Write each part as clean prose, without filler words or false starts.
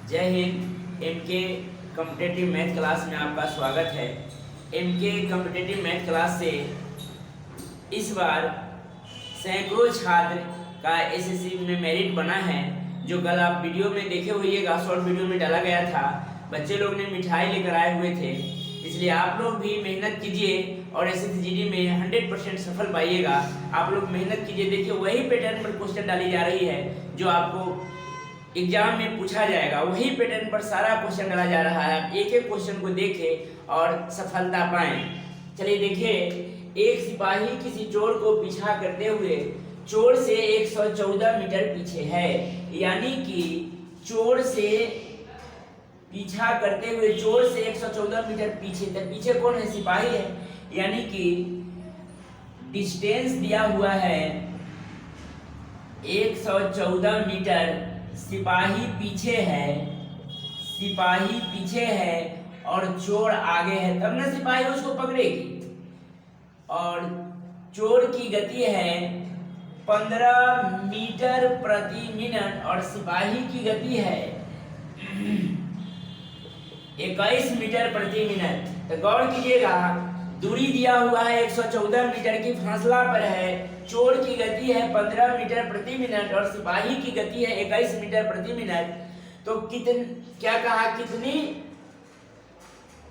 जय Hind. MK competitive math class में आपका स्वागत है। एमके कॉम्पिटिटिव मैथ क्लास से इस बार सैकड़ों छात्र का एसएससी में मेरिट बना है। जो कल आप वीडियो में देखे होइएगा, शॉर्ट वीडियो में डाला गया था। बच्चे लोग ने मिठाई लेकर आए हुए थे, इसलिए आप लोग भी मेहनत कीजिए और एसएससी जीडी में 100% सफल पाइएगा। आप लोग मेहनत कीजिए। देखिए, वही पैटर्न पर क्वेश्चन डाली जा रही है जो आपको एग्जाम में पूछा जाएगा। वही पैटर्न पर सारा क्वेश्चन डाला जा रहा है। आप एक एक क्वेश्चन को देखें और सफलता पाएं। चलिए देखिए, एक सिपाही किसी चोर को पीछा करते हुए चोर से 114 मीटर पीछे है। यानी कि चोर से पीछा करते हुए चोर से 114 मीटर पीछे तक। पीछे कौन है? सिपाही है। यानी कि डिस्टेंस दिया हुआ है 114 मीटर। सिपाही पीछे है, सिपाही पीछे है और चोर आगे है, तब ना सिपाही उसको पकड़ेगी। और चोर की गति है 15 मीटर प्रति मिनट और सिपाही की गति है 21 मीटर प्रति मिनट। तो गौर कीजिएगा, दूरी दिया हुआ है 114 मीटर की, फासला पर है। चोर की गति है 15 मीटर प्रति मिनट और सिपाही की गति है 21 मीटर प्रति मिनट। तो क्या कहा,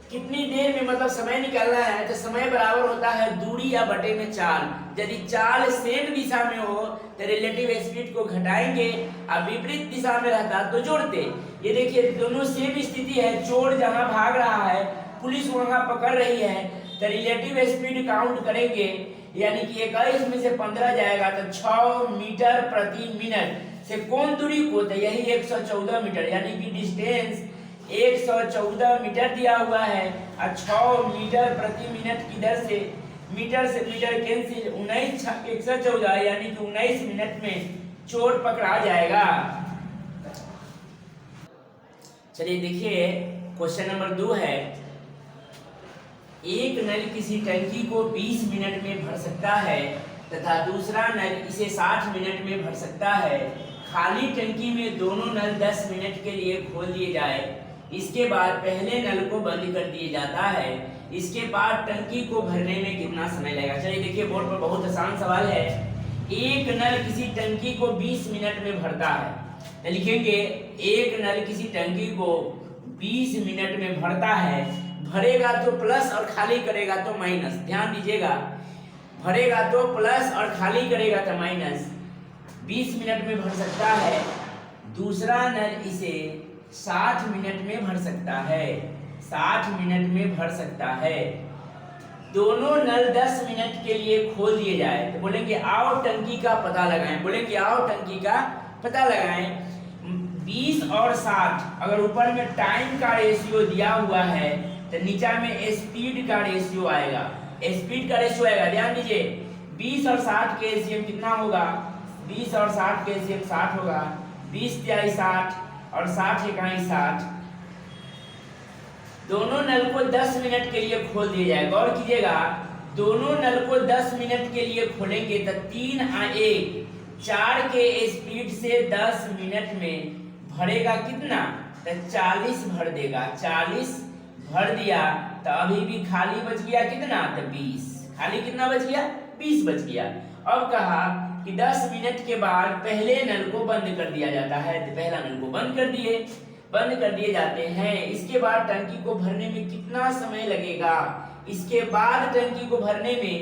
कितनी देर में मतलब समय निकालना है? तो समय बराबर होता है दूरी या बटे में चाल। यदि चाल सेम दिशा में हो तो रिलेटिव स्पीड को घटाएंगे, और विपरीत दिशा में रहता तो जोड़ते। ये देखिए, दोनों सेम स्थिति है। चोर जहां भाग रहा है, पुलिस वहां पकड़ रही है, तो रिलेटिव स्पीड काउंट करेंगे। यानी कि 21 में से 15 जाएगा तो 6 मीटर प्रति मिनट से कौन दूरी को? तो यही 114 मीटर। यानी कि डिस्टेंस 114 मीटर दिया हुआ है और 6 मीटर प्रति मिनट की दर से मीटर कैंसिल, 19 114 यानी कि 19 मिनट में चोर पकड़ा जाएगा। चलिए देखिए, क्वेश्चन नंबर 2 है। एक नल किसी टंकी को 20 मिनट में भर सकता है तथा दूसरा नल इसे 60 मिनट में भर सकता है। खाली टंकी में दोनों नल 10 मिनट के लिए खोल दिए जाए। इसके बाद पहले नल को बंद कर दिया जाता है। इसके बाद टंकी को भरने में कितना समय लगेगा? चलिए देखिए, बोर्ड पर बहुत आसान सवाल है। एक नल किसी टंकी को 20 मिनट में भरता है, तो लिखेंगे एक नल किसी टंकी को 20 मिनट में भरता है। भरेगा तो प्लस और खाली करेगा तो माइनस। ध्यान दीजिएगा, भरेगा तो प्लस और खाली करेगा तो माइनस। 20 मिनट में भर सकता है। दूसरा नल इसे 60 मिनट में भर सकता है, 60 मिनट में भर सकता है। दोनों नल 10 मिनट के लिए खोल दिए जाए, तो बोलेंगे आओ टंकी का पता लगाएं। बोलेंगे आओ टंकी का पता लगाएं। 20 और 60, अगर ऊपर में टाइम का रेशियो दिया हुआ है तो नीचा में स्पीड का रेशियो आएगा। स्पीड का रेशियो आएगा, ध्यान दीजिए। 20 और 60 के एलसीएम कितना होगा? 20 और 60 के एलसीएम 60 होगा। 20 तिहाई 60 और 60 इकाई 60। दोनों नल को 10 मिनट के लिए खोल दिया जाए। गौर कीजिएगा, दोनों नल को 10 मिनट के लिए खोलेंगे तो 3 और 1 4 के स्पीड से 10 मिनट में भरेगा कितना? तो 40 भर देगा। 40 भर दिया तो अभी भी खाली बच गया कितना? तो 20। खाली कितना बच गया? 20 बच गया। अब कहा कि 10 मिनट के बाद पहले नल को बंद कर दिया जाता है, तो पहला नल को बंद कर दिए जाते हैं। इसके बाद टंकी को भरने में कितना समय लगेगा? इसके बाद टंकी को भरने में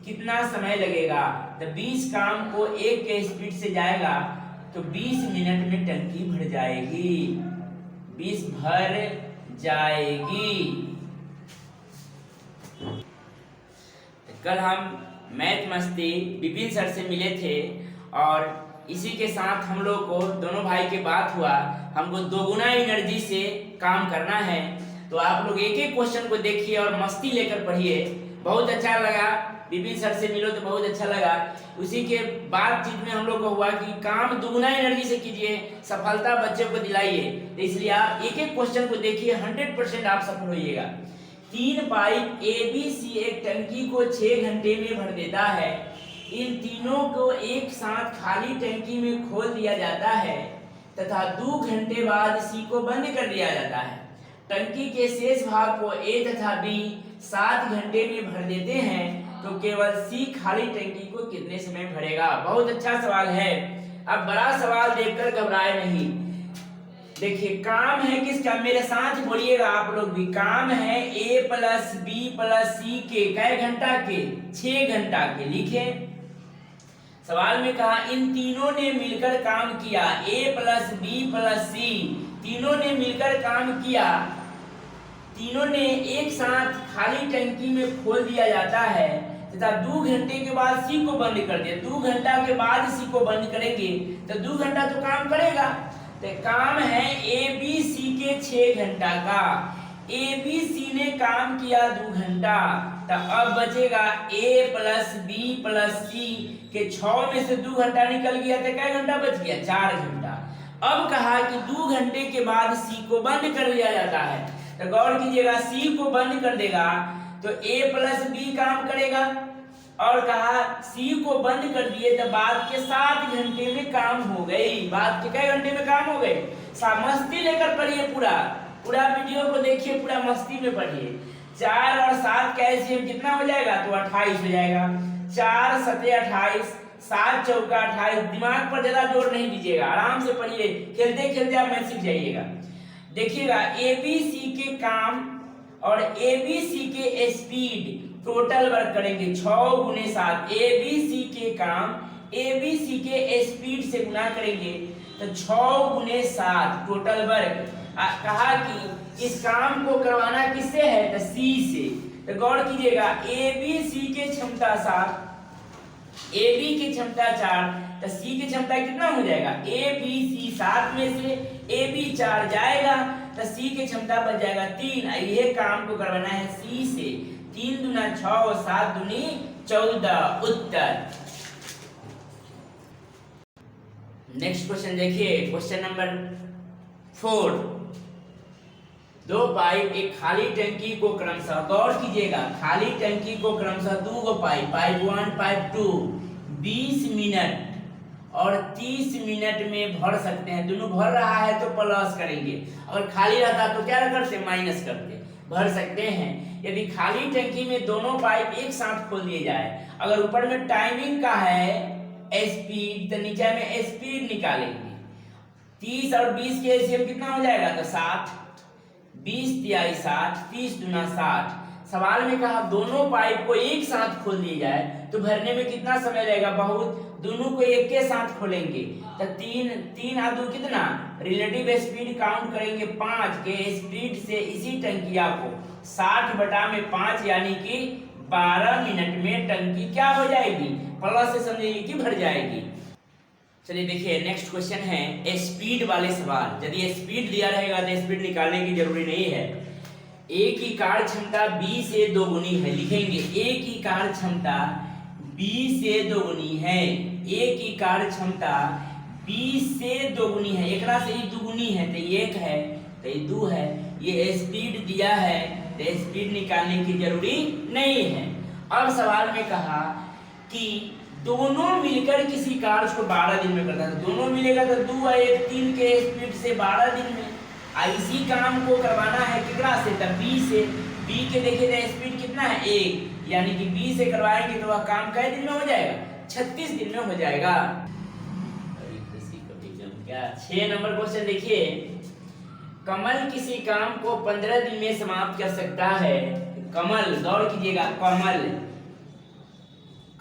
कितना समय लगेगा? तो 20 काम को 1 के स्पीड से जाएगा तो 20 मिनट में टंकी भर जाएगी। 20 भर जाएगी। कल हम मैथ मस्ती विपिन सर से मिले थे और इसी के साथ हम लोग को दोनों भाई के बात हुआ। हमको दोगुना एनर्जी से काम करना है, तो आप लोग एक एक क्वेश्चन को देखिए और मस्ती लेकर पढ़िए। बहुत अच्छा लगा, विपिन सर से मिलो तो बहुत अच्छा लगा। उसी के बातचीत में हम लोग को हुआ कि काम दुगुना एनर्जी से कीजिए, सफलता बच्चे को दिलाइए। तो इसलिए आप एक एक क्वेश्चन को देखिए, 100% आप सफल होइएगा। 3 पाइप ABC एक टंकी को 6 घंटे में भर देता है। इन तीनों को एक साथ खाली टंकी में खोल दिया जाता है। तथा 2 घंटे बाद सी को बंद कर दिया जाता है। टंकी के शेष भाग को ए तथा बी 7 घंटे में भर देते हैं तो केवल सी खाली टंकी को कितने समय भरेगा। बहुत अच्छा सवाल है। अब बड़ा सवाल देखकर घबराए नहीं। देखिए काम है किसका, मेरे साथ बोलिएगा आप लोग भी। काम है ए प्लस बी प्लस सी के कै घंटा के, 6 घंटा के। लिखे सवाल में कहा इन तीनों ने मिलकर काम किया। ए प्लस बी प्लस सी तीनों ने मिलकर काम किया। तीनों ने एक साथ खाली टंकी में खोल दिया जाता है तथा 2 घंटे के बाद सी को बंद कर दिया। 2 घंटा के बाद सी को बंद करेंगे तो 2 घंटा तो काम करेगा। तो काम है ए बी सी के 6 घंटा का। ए बी सी ने काम किया 2 घंटा, तो अब बचेगा ए प्लस बी प्लस सी के 6 में से 2 घंटा निकल गया तो क्या घंटा बच गया, 4 घंटा। अब कहा कि 2 घंटे के बाद सी को बंद कर दिया जाता है, तो गौर कीजिएगा सी को बंद कर देगा तो ए प्लस बी काम करेगा, और कहा सी को बंद कर दिए तो बाद के 7 घंटे में काम हो गई। बाद के कई घंटे में काम हो गए, मस्ती लेकर पढ़िए, पूरा वीडियो को देखिए, पूरा मस्ती में पढ़िए। 4 और 7 का एलसीएम कितना हो जाएगा, तो 28 हो जाएगा। 4 7 28, 7 चौका 28। दिमाग पर ज्यादा जोर नहीं दीजिएगा, आराम से पढ़िए, खेलते खेलते आप मैथ सीख जाइएगा। देखिएगा एबीसी के काम और एबीसी के स्पीड टोटल वर्क करेंगे 6 गुने 7। एबीसी के काम एबीसी के स्पीड से गुना करेंगे तो 6 गुने 7 टोटल वर्क। कहा कि इस काम को करवाना किससे है, तो सी से। तो गौर कीजिएगा एबीसी के क्षमता 7, AB की क्षमता 4, तो C की क्षमता कितना हो जाएगा, ABC 7 में से AB 4 जाएगा तो C की क्षमता बच जाएगा 3। ये काम को करवाना है C से। 3 दूना 6 और 7 दूनी 14 उत्तर। नेक्स्ट क्वेश्चन देखिए, क्वेश्चन नंबर 4। 2 पाइप एक खाली टंकी को क्रमशः, गौर कीजिएगा, खाली टंकी को क्रमशः 2 पाइप, पाइप 1 पाइप 2 20 मिनट और 30 मिनट में भर सकते हैं। दोनों भर रहा है तो प्लस करेंगे, अगर खाली रहता तो क्या करते, माइनस करते। भर सकते हैं यदि खाली टंकी में दोनों पाइप एक साथ खोल दिए जाए। अगर ऊपर में टाइमिंग का है स्पीड तो नीचे में स्पीड निकालेंगे। 30 और 20 के एलसीएम कितना हो जाएगा, तो 7। 20 तिहाई 60, 30 दूना 60। सवाल में कहा दोनों पाइप को एक साथ खोल दिया जाए तो भरने में कितना समय लगेगा, बहुत। दोनों को एक के साथ खोलेंगे तो 3 और 2 कितना, रिलेटिव स्पीड काउंट करेंगे 5 के स्पीड से इसी टंकिया को 60/5 यानी कि 12 मिनट में टंकी क्या हो जाएगी, प्लस से समझिए कि भर जाएगी। चलिए देखिए नेक्स्ट क्वेश्चन है स्पीड वाले सवाल। यदि स्पीड दिया रहेगा तो स्पीड निकालने की जरूरी नहीं है। ए की कार्य क्षमता बी से 2 गुनी है। लिखेंगे ए की कार्य क्षमता बी से 2 गुनी है। ए की कार्य क्षमता बी से 2 गुनी है। एकरा से ही 2 गुनी है तो 1 है तो ये 2 है। ये स्पीड दिया है तो स्पीड निकालने की जरूरी नहीं है। अब सवाल में कहा कि दोनों मिलकर किसी कार्य को 12 दिन में करता है। दोनों मिलेगा तो 2 और 1 3 के स्पीड से 12 दिन में। इसी काम को करवाना है कितना से, तब बी से। बी के देखिए तो स्पीड कितना है 1, यानी कि बी से करवाएंगे तो वह काम कै दिन में हो जाएगा, 36 दिन में हो जाएगा। 6 नंबर क्वेश्चन देखिए, कमल किसी काम को 15 दिन में समाप्त कर सकता है। कमल, गौर कीजिएगा,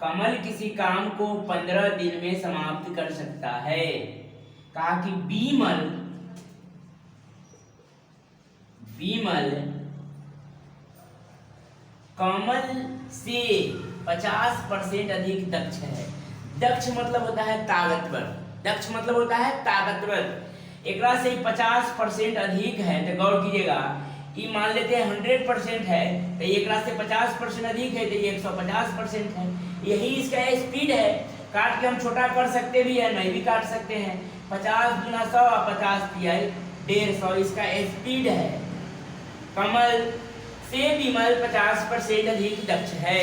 कमल किसी काम को 15 दिन में समाप्त कर सकता है। कहा कि बीमल कमल से 50% अधिक दक्ष है। दक्ष मतलब होता है ताकतवर, दक्ष मतलब होता है ताकतवर। एकरा से 50% अधिक है तो गौर कीजिएगा, ये मान लेते हैं 100% है तो एकरा से 50% अधिक है तो ये 150% है। यही इसका स्पीड है। काट के हम छोटा कर सकते भी है, नहीं भी काट सकते हैं। 50 दूना 100, 50 तिहाई 150 इसका स्पीड है। कमल से बीमल 50% अधिक दक्ष है।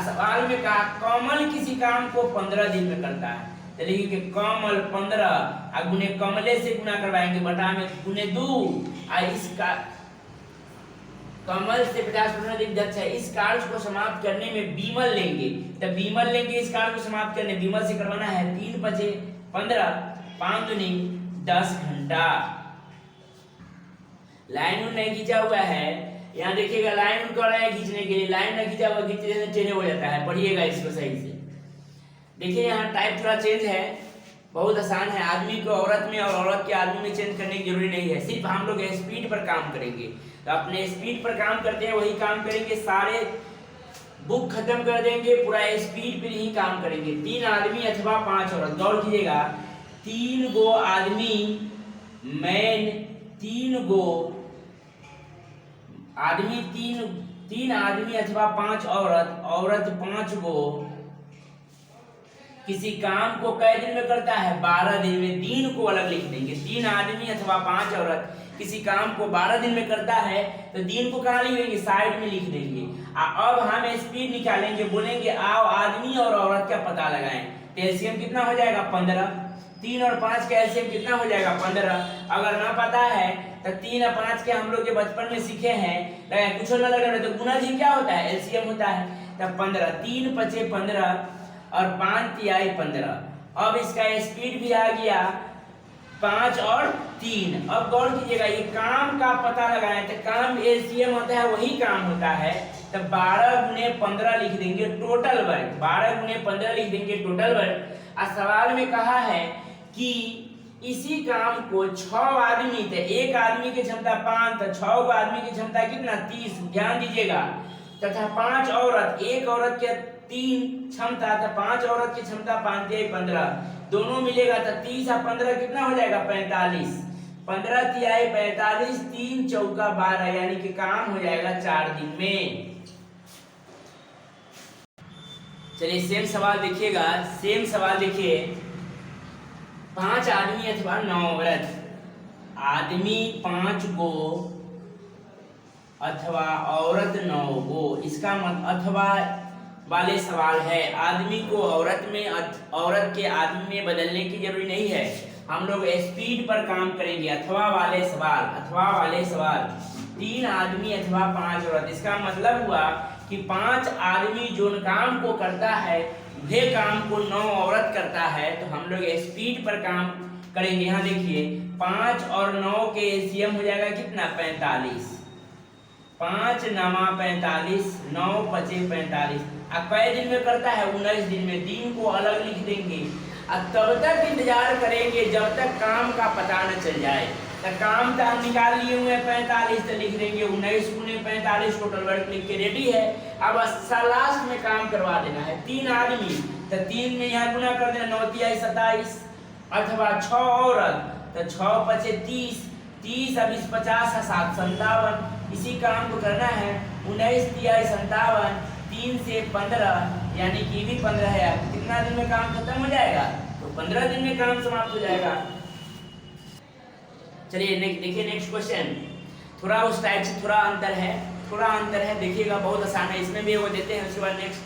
सवाल में कहा कमल किसी काम को 15 दिन में करता है। तो लिखेंगे कमल 15 और गुने कमले से गुना करवाएंगे बटा में गुने 2 और इसका कमल से 50% अधिक दक्ष है। इस कार्य को समाप्त करने में बीमल लेंगे, तब बीमल लेंगे इस कार्य को समाप्त करने, बीमल से करवाना है 3 × 15 5 दूनी 10 घंटा। लाइन नहीं खींचा हुआ है, यहाँ देखिएगा लाइन कर रहे हैं खींचने के लिए, लाइन नहीं खींचा हुआ खींचने से टेढ़े हो जाता है। पढ़िएगा इसको सही से। देखिए यहाँ टाइप थोड़ा चेंज है, बहुत आसान है। आदमी को औरत में और औरत के आदमी में चेंज करने की जरूरी नहीं है, सिर्फ हम लोग स्पीड पर काम करेंगे। तो अपने स्पीड पर काम करते हैं वही काम करेंगे, सारे बुक खत्म कर देंगे, पूरा स्पीड पर ही काम करेंगे। 3 आदमी अथवा 5 औरत, गौर कीजिएगा 3 गो आदमी मैन 3 गो आदमी 3 आदमी अथवा 5 औरत, औरत 5 गो किसी काम को कई दिन में करता है 12 दिन में। दिन को अलग लिख देंगे, 3 आदमी अथवा 5 औरत किसी काम को 12 दिन में करता है, तो दिन को कहाँ लिखेंगे, साइड में लिख देंगे। अब हम स्पीड निकालेंगे, बोलेंगे आओ आदमी और औरत का पता लगाएं। तो एलसीएम कितना हो जाएगा 15, 3 और 5 का एलसीएम कितना हो जाएगा 15। अगर ना पता है तो 3 और 5 के हम लोग के बचपन में सीखे हैं, कुछ ना लगे तो गुना जी क्या होता है, एलसीएम होता है। तब 15, 3 × 5 = 15 और 5 × 3 = 15। अब इसका स्पीड भी आ गया 5 और 3। अब गौर कीजिएगा ये काम का पता लगाएं, तो काम एलसीएम होता है वही काम होता है। तो 12 × 15 लिख देंगे टोटल वर्क, 12 × 15 लिख देंगे टोटल वर्क। और सवाल में कहा है कि इसी काम को 6 आदमी, तो एक आदमी की क्षमता 5, तो 6 गो आदमी की क्षमता कितना 30, ध्यान दीजिएगा। तथा 5 औरत, एक औरत के 3 क्षमता, तो 5 औरत की क्षमता 5 × 3 = 15, दोनों मिलेगा तो 30 और 15 कितना हो जाएगा 45, 15 × 3 = 45, 3 × 4 = 12, यानी कि काम हो जाएगा 4 दिन में। चलिए सेम सवाल देखिएगा, सेम सवाल देखिए 5 आदमी अथवा 9 औरत, आदमी 5 गो अथवा औरत 9 गो, इसका मतलब अथवा वाले सवाल है। आदमी को औरत में, औरत के आदमी में बदलने की जरूरी नहीं है, हम लोग स्पीड पर काम करेंगे। अथवा वाले सवाल, अथवा वाले सवाल 3 आदमी अथवा 5 औरत, इसका मतलब हुआ कि 5 आदमी जो काम को करता है वह काम को 9 औरत करता है, तो हम लोग स्पीड पर काम करेंगे। यहाँ देखिए 5 और 9 के एलसीएम हो जाएगा कितना 45, 5 × 9 = 45, 9 × 5 = 45। अब कई दिन में करता है 19 दिन में, दिन को अलग लिख देंगे। अब तब तक इंतजार करेंगे जब तक काम का पता न चल जाए। तो काम तो हम निकाल लिए हुए 45, तो लिख देंगे 19 × 45, टोटल वर्क लिख के रेडी है। अब लास्ट में काम करवा देना है। 3 आदमी, तो 3 में यहाँ गुना कर देना, 9 × 3 = 27, अथवा 6 औरत, तो 6 × 5 = 30, 30 अब 50 है 7 × 57। इसी काम को करना है 19 × 3 = 57, 3 से 15, यानी कि भी 15 है। अब कितना दिन में काम खत्म हो जाएगा, तो 15 दिन में काम समाप्त हो जाएगा। चलिए देखिए नेक्स्ट क्वेश्चन, थोड़ा उस टाइप से थोड़ा अंतर है, देखिएगा बहुत आसान है। इसमें भी वो देते हैं, उसके बाद नेक्स्ट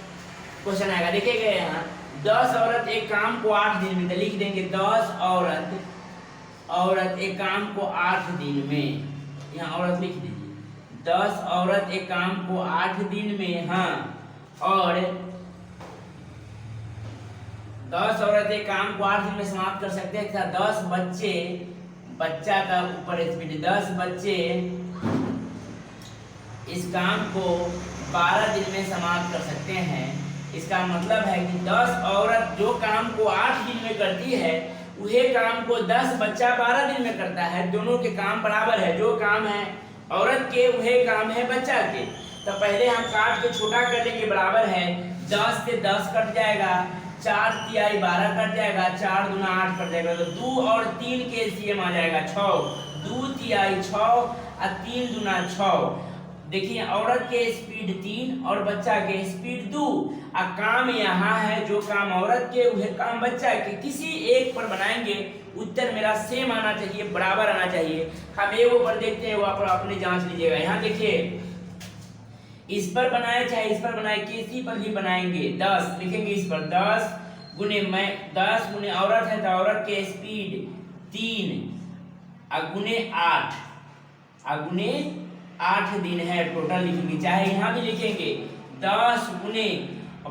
क्वेश्चन आएगा। देखिएगा यहाँ 10 औरत एक काम को 8 दिन में, तो लिख देंगे 10 औरत एक काम को 8 दिन में, यहाँ औरत लिख दीजिए 10 औरत एक काम को 8 दिन में। हाँ, और 10 औरत एक काम को 8 दिन में समाप्त कर सकते हैं। 10 बच्चे, बच्चा का ऊपर स्पीड, 10 बच्चे इस काम को 12 दिन में समाप्त कर सकते हैं। इसका मतलब है कि 10 औरत जो काम को 8 दिन में करती है वही काम को 10 बच्चा 12 दिन में करता है। दोनों के काम बराबर है, जो काम है औरत के वही काम है बच्चा के। तो पहले हम काट के छोटा कर लेंगे, बराबर है 10 से 10 कट जाएगा, 4 × 3 = 12 कट जाएगा, 4 × 2 = 8 कट जाएगा, तो 2 और 3 के एलसीएम आ जाएगा 6, 2 × 3 = 6 और 3 × 2 = 6। देखिए औरत के स्पीड 3 और बच्चा के स्पीड 2। अब काम यहाँ है, जो काम औरत के वह काम बच्चा के, किसी एक पर बनाएंगे, उत्तर मेरा सेम आना चाहिए, बराबर आना चाहिए। हम एक ऊपर देखते हैं, वो आप अपनी जांच लीजिएगा। यहाँ देखिए इस पर बनाए चाहे इस पर बनाए, किसी पर भी बनाएंगे 10 लिखेंगे, इस पर 10 गुने मैं 10 गुने औरत है तो औरत के स्पीड 3 गुने 8 गुने 8 दिन है टोटल लिखेंगे, चाहे यहाँ भी लिखेंगे 10 गुने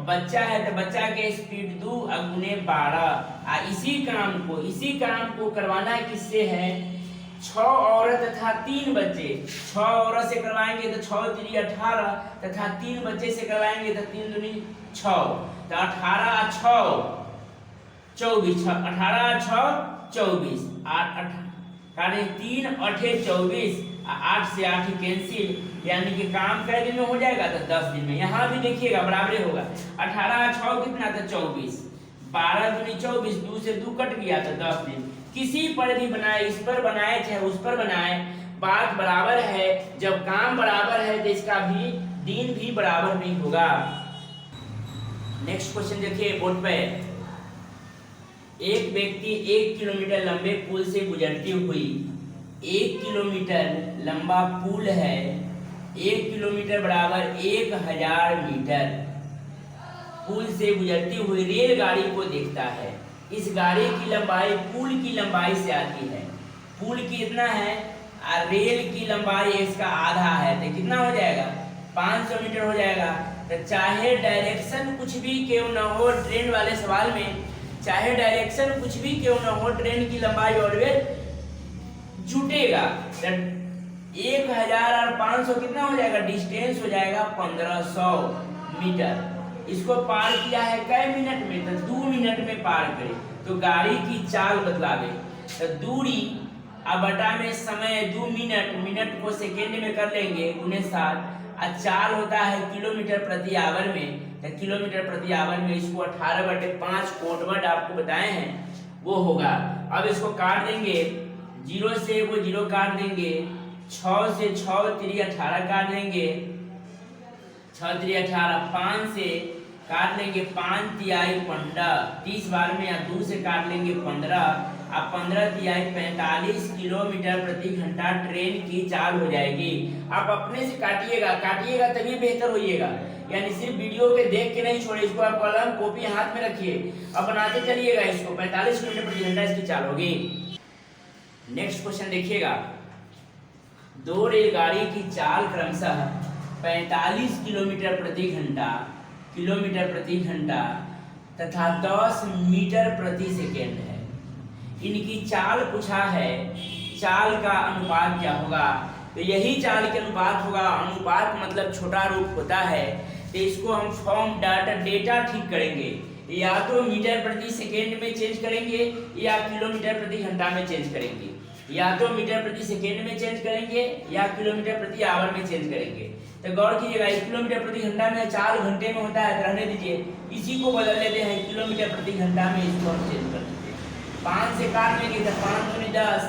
बच्चा है तो बच्चा के स्पीड 2 गुने 12। इसी काम को करवाना किससे है? 6 औरत तथा 3 बच्चे। 6 औरत से करवाएंगे तो 6 3 18 तथा 3 बच्चे से करवाएंगे तो 3 दूनी 6, तो 18 6 24, 18 6 24, 3 8 24, 8 से 8 कैंसिल, यानी कि काम कै दिन में हो जाएगा? तो 10 दिन में। यहाँ भी देखिएगा बराबर होगा, 18 6 कितना था? 24, 12 दूनी 24, 2 से 2 कट गया तो 10 दिन। किसी पर भी बनाए, इस पर बनाए चाहे उस पर बनाए, बात बराबर है। जब काम बराबर है तो इसका भी दिन भी बराबर नहीं होगा। नेक्स्ट क्वेश्चन देखिए बोर्ड पे। एक व्यक्ति 1 किलोमीटर लंबे पुल से गुजरती हुई, 1 किलोमीटर लंबा पुल है, 1 किलोमीटर बराबर 1000 मीटर पुल से गुजरती हुई रेलगाड़ी को देखता है। इस गाड़ी की लंबाई पुल की लंबाई से आती है। पुल कितना है और रेल की लंबाई इसका आधा है, तो कितना हो जाएगा? 500 मीटर हो जाएगा। तो चाहे डायरेक्शन कुछ भी क्यों न हो, ट्रेन वाले सवाल में चाहे डायरेक्शन कुछ भी क्यों न हो, ट्रेन की लंबाई ऑलवेज जुटेगा। 1000 और 500 कितना हो जाएगा? डिस्टेंस हो जाएगा 1500 मीटर। इसको पार किया है कै मिनट में? तो 2 मिनट में पार करे। तो गाड़ी की चाल बतलावे तो दूरी बटा में समय 2 मिनट, मिनट को सेकेंड में कर लेंगे गुने 7, और चाल होता है किलोमीटर प्रति आवर में। तो किलोमीटर प्रति आवर में इसको 18/5 कोड वर्ड आपको बताए हैं वो होगा। अब इसको काट देंगे, 0 से वो 0 काट देंगे, 6 से 6 3 18 काट देंगे, 6 3 18, 5 से काट लेंगे 5 तिहाई 15, 30 बार में, या 2 से काट लेंगे 15, अब 15 तिहाई 45 किलोमीटर प्रति घंटा ट्रेन की चाल हो जाएगी। आप अपने से काटिएगा तभी बेहतर होइएगा, यानी सिर्फ वीडियो पे देख के नहीं छोड़े, इसको आप कलम कॉपी हाथ में रखिए, अब बनाते चलिएगा इसको। 45 किलोमीटर प्रति घंटा इसकी चाल होगी। नेक्स्ट क्वेश्चन देखिएगा। 2 रेलगाड़ी की चाल क्रमशः 45 किलोमीटर प्रति घंटा तथा 10 मीटर प्रति सेकेंड है। इनकी चाल पूछा है, चाल का अनुपात क्या होगा? तो यही चाल के अनुपात होगा। अनुपात मतलब छोटा रूप होता है, तो इसको हम फॉर्म डेटा ठीक करेंगे, या तो मीटर प्रति सेकेंड में चेंज करेंगे या किलोमीटर प्रति घंटा में चेंज करेंगे, या तो मीटर प्रति सेकेंड में चेंज करेंगे या किलोमीटर प्रति आवर में चेंज करेंगे। तो गौर कीजिएगा, 1 किलोमीटर प्रति घंटा में 4 घंटे में होता है, रहने दीजिए, इसी को बदल लेते हैं किलोमीटर प्रति घंटा में, इसको हम चेंज कर देते हैं। 5 से काट लेंगे तो 5 दूनी 10,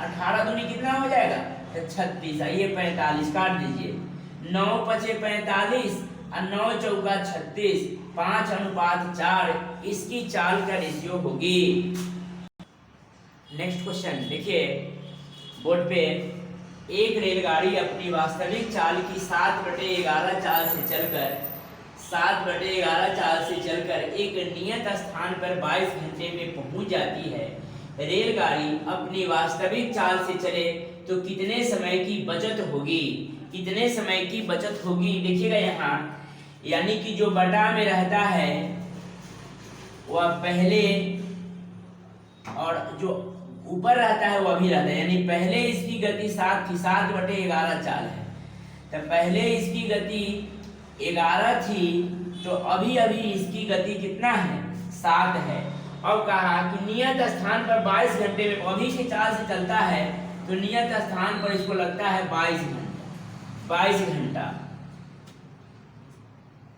18 दूनी कितना हो जाएगा? तो 36, आइए 45 काट दीजिए, 9 पचे 45 और 9 चौका 36, 5:4 इसकी चाल का रेशियो होगी। नेक्स्ट क्वेश्चन देखिए बोर्ड पे। एक रेलगाड़ी अपनी वास्तविक चाल की 7/11 चाल से चलकर एक नियत स्थान पर 22 घंटे में पहुंच जाती है। रेलगाड़ी अपनी वास्तविक चाल से चले तो कितने समय की बचत होगी? देखिएगा यहाँ, यानी कि जो बटा में रहता है वह पहले, और जो ऊपर रहता है वह भी रहता है, यानी पहले इसकी गति 7 थी, 7/11 चाल है, तो पहले इसकी गति 11 थी, तो अभी इसकी गति कितना है? 7 है। अब कहा कि नियत स्थान पर 22 घंटे में, अभी की चाल से चलता है तो नियत स्थान पर इसको लगता है 22 घंटा।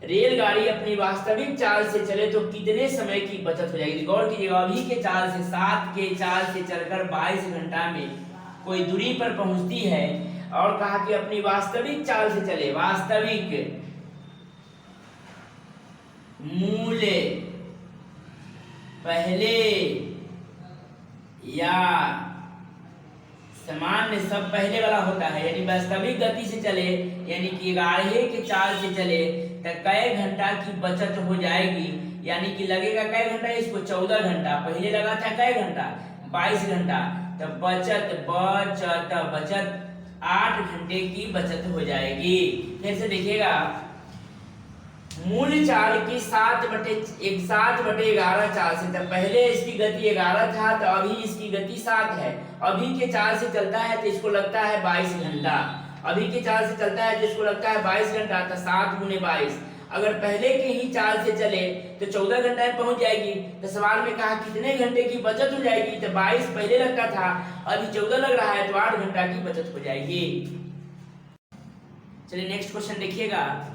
रेलगाड़ी अपनी वास्तविक चाल से चले तो कितने समय की बचत हो जाएगी? गौर कीजिएगा, अभी के चाल से 7 के चाल से चलकर 22 घंटा में कोई दूरी पर पहुंचती है, और कहा कि अपनी वास्तविक चाल से चले, वास्तविक मूल्य पहले या सामान्य सब पहले वाला होता है, यानी वास्तविक गति से चले, यानी कि 11 के चाल से चले तो कई घंटा की बचत हो जाएगी? यानी कि लगेगा कै घंटा इसको 14 घंटा। पहले लगा था कै घंटा 22 घंटा। तो बचत 8 घंटे की बचत हो जाएगी। फिर से देखिएगा, मूल चाल की 7/11 चाल से, तो पहले इसकी गति 11 था तो अभी इसकी गति 7 है। अभी के चाल से चलता है तो इसको लगता है 22 घंटा। अभी के चाल से चलता है तो इसको लगता है 22 घंटा। तो 7 × 22, अगर पहले के ही चाल से चले तो 14 घंटा में पहुंच जाएगी। तो सवाल में कहा कितने घंटे की बचत हो जाएगी, तो 22 पहले लगता था, अभी 14 लग रहा है, तो 8 घंटा की बचत हो जाएगी। चलिए नेक्स्ट क्वेश्चन देखिएगा।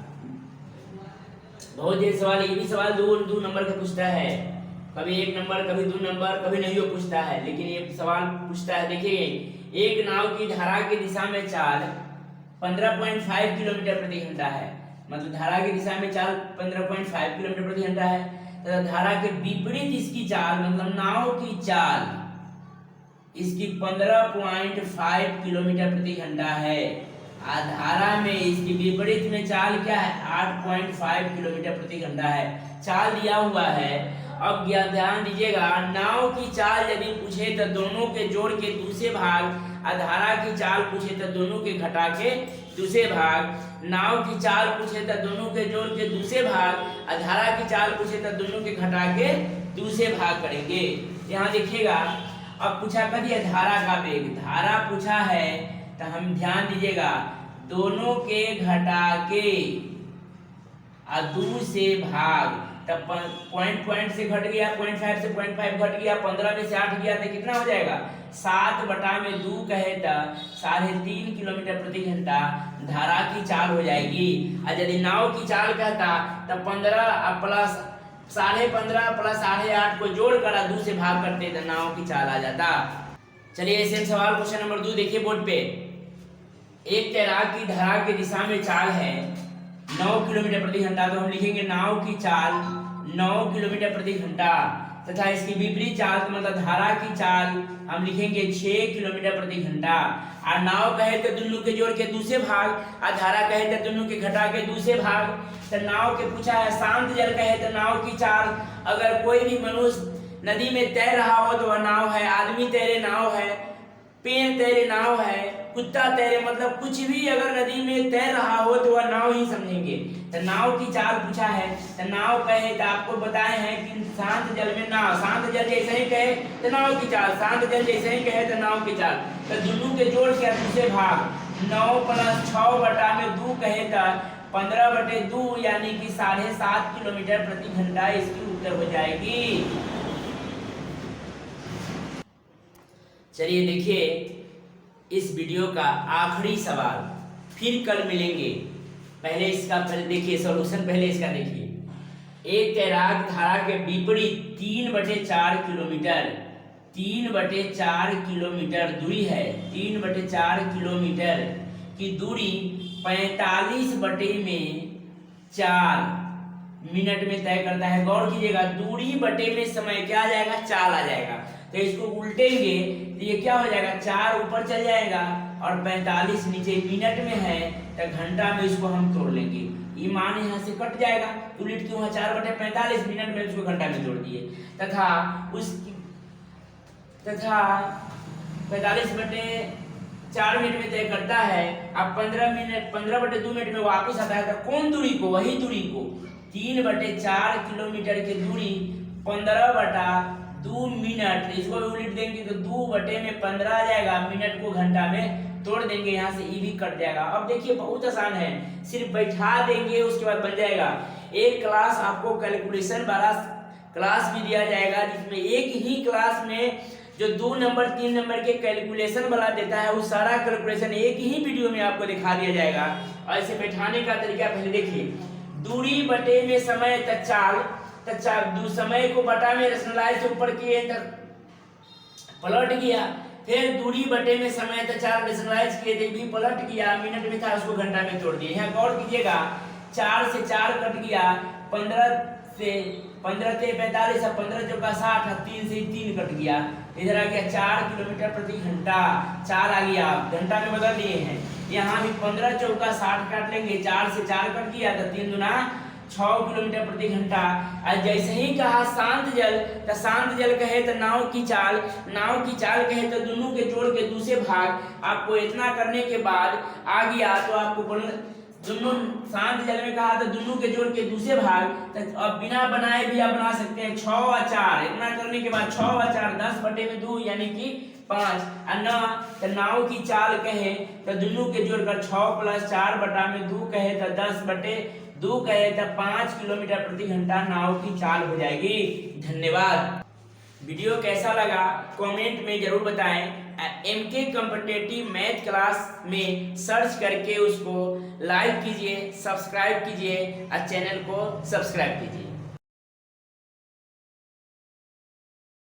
बहुत देर सवाल, ये भी सवाल दो नंबर का पूछता है, कभी 1 नंबर, कभी 2 नंबर, कभी नहीं पूछता है, लेकिन ये सवाल पूछता है। देखिए, एक नाव की धारा की दिशा में चाल 15.5 किलोमीटर प्रति घंटा है। मतलब धारा की दिशा में चाल 15.5 किलोमीटर प्रति घंटा है, तथा धारा के विपरीत इसकी चाल, मतलब नाव की चाल इसकी 15.5 किलोमीटर प्रति घंटा है। धारा में इसकी विपरीत में चाल क्या है, 8.5 किलोमीटर प्रति घंटा है। चाल दिया हुआ है। अब ध्यान दीजिएगा, नाव की चाल यदि पूछे तो दोनों के जोड़ के दूसरे भाग, धारा की चाल पूछे तो दोनों के घटा के दूसरे भाग। नाव की चाल पूछे तो दोनों के जोड़ के दूसरे भाग, धारा की चाल पूछे तो दोनों के घटा के दूसरे भाग करेंगे। यहाँ देखिएगा, अब पूछा कर दिया धारा का वेग, धारा पूछा है तो हम ध्यान दीजिएगा, दोनों के घटा के दूसरे भाग, तब पॉइंट से घट गया, 0.5 से 0.5 घट गया, 15 में से 8 गया तो कितना हो जाएगा, 7/2 कहे तो 3.5 किलोमीटर प्रति घंटा धारा की चाल हो जाएगी। और यदि नाव की चाल कहता तब 15 प्लस 15.5 प्लस 8.5 को जोड़ कर 2 से भाग करते तो नाव की चाल आ जाता। चलिए ऐसे सवाल क्वेश्चन नंबर 2 देखिए बोर्ड पे। एक तैराक की धारा की दिशा में चाल है 9 किलोमीटर प्रति घंटा, तो हम लिखेंगे नाव की चाल 9 किलोमीटर प्रति घंटा, तथा इसकी विपरीत चाल मतलब धारा की चाल हम लिखेंगे 6 किलोमीटर प्रति घंटा। और नाव कहे तो दोनों के जोड़ के दूसरे भाग, और धारा कहे तो दोनों के घटा के दूसरे भाग। तो नाव के पूछा है, शांत जल कहे तो नाव की चाल, अगर कोई भी मनुष्य नदी में तैर रहा हो तो वह नाव है, आदमी तैरे नाव है, पेड़ तैरे नाव है, कुत्ता तैरे, मतलब कुछ भी अगर नदी में तैर रहा हो तो वह नाव ही समझेंगे। तो नाव की चाल पूछा है, तो नाव कहे तो आपको बताए हैं कि शांत जल में नाव, शांत जल जैसे ही कहे तो नाव की चाल, शांत जल जैसे ही कहे तो नाव की चाल। तो दोनों के जोड़ के दूसरे भाग 9 + 6/2 कहे तो 15/2 यानी कि 7.5 किलोमीटर प्रति घंटा इसकी उत्तर हो जाएगी। चलिए देखिए इस वीडियो का आखिरी सवाल, फिर कल मिलेंगे। पहले इसका देखिए सॉल्यूशन, पहले इसका देखिए। एक तैराक धारा के विपरीत 3/4 किलोमीटर 3/4 किलोमीटर दूरी है, 3/4 किलोमीटर की दूरी 45/4 मिनट में तय करता है। गौर कीजिएगा, दूरी बटे में समय क्या आ जाएगा, चाल आ जाएगा। तो इसको उल्टेंगे तो ये क्या हो जाएगा, 4 ऊपर चल जाएगा और 45 नीचे मिनट में है, तो घंटा में इसको हम तोड़ लेंगे। ये मान यहाँ से कट जाएगा, उलट क्यों है, 4/45 मिनट में उसको घंटा में तोड़ दिए, तथा 45/4 मिनट में तय करता है। अब 15/2 मिनट में वापस आता है, तो कौन दूरी को, वही दूरी को 3/4 किलोमीटर की दूरी 15/2 मिनट, इसको भी उलट देंगे तो 2/15 आ जाएगा, मिनट को घंटा में तोड़ देंगे, यहाँ से ई भी कट जाएगा। अब देखिए बहुत आसान है, सिर्फ बैठा देंगे उसके बाद बन जाएगा। एक क्लास आपको कैलकुलेशन वाला क्लास भी दिया जाएगा, जिसमें एक ही क्लास में जो 2 नंबर 3 नंबर के कैलकुलेशन वाला देता है, वो सारा कैलकुलेशन एक ही वीडियो में आपको दिखा दिया जाएगा। और इसे बैठाने का तरीका पहले देखिए, दूरी बटे में समय तक चाल, समय को बटा में रैशनलाइज ऊपर किए तक पलट गया, फिर दूरी बटे में समय तक चाल रैशनलाइज किए थे भी पलट गया, मिनट में था उसको घंटा में तोड़ दिए। यहाँ गौर कीजिएगा, 4 से 4 कट गया, 15 से 45 और 15 चौका 60, 3 से 3 कट गया, इधर आ गया 4 किलोमीटर प्रति घंटा, 4 आ गया, घंटा में बदल दिए हैं। यहाँ भी 15 चौका 60 काट लेंगे, 4 से 4 कट गया तो 3 दूना 6 किलोमीटर प्रति घंटा। और जैसे ही कहा शांत जल, तो शांत जल कहे तो नाव की चाल, नाव की चाल कहे तो दोनों के जोड़ के दूसरे भाग। आपको इतना करने के बाद आ गया तो आपको दोनों शांत जल में कहा तो दोनों के जोड़ के दूसरे भाग। तो अब बिना बनाए भी आप बना सकते हैं 6 और 4। इतना करने के बाद 6 और 4 10/2 यानी कि 5। और नाव की चाल कहे तो दोनों के जोड़कर 6 + 4/2 कहे तो 10/2 कहे तो 5 किलोमीटर प्रति घंटा नाव की चाल हो जाएगी। धन्यवाद। वीडियो कैसा लगा कमेंट में जरूर बताएं। MK कॉम्पिटिटिव मैथ क्लास में सर्च करके उसको लाइक कीजिए, सब्सक्राइब कीजिए और चैनल को सब्सक्राइब कीजिए।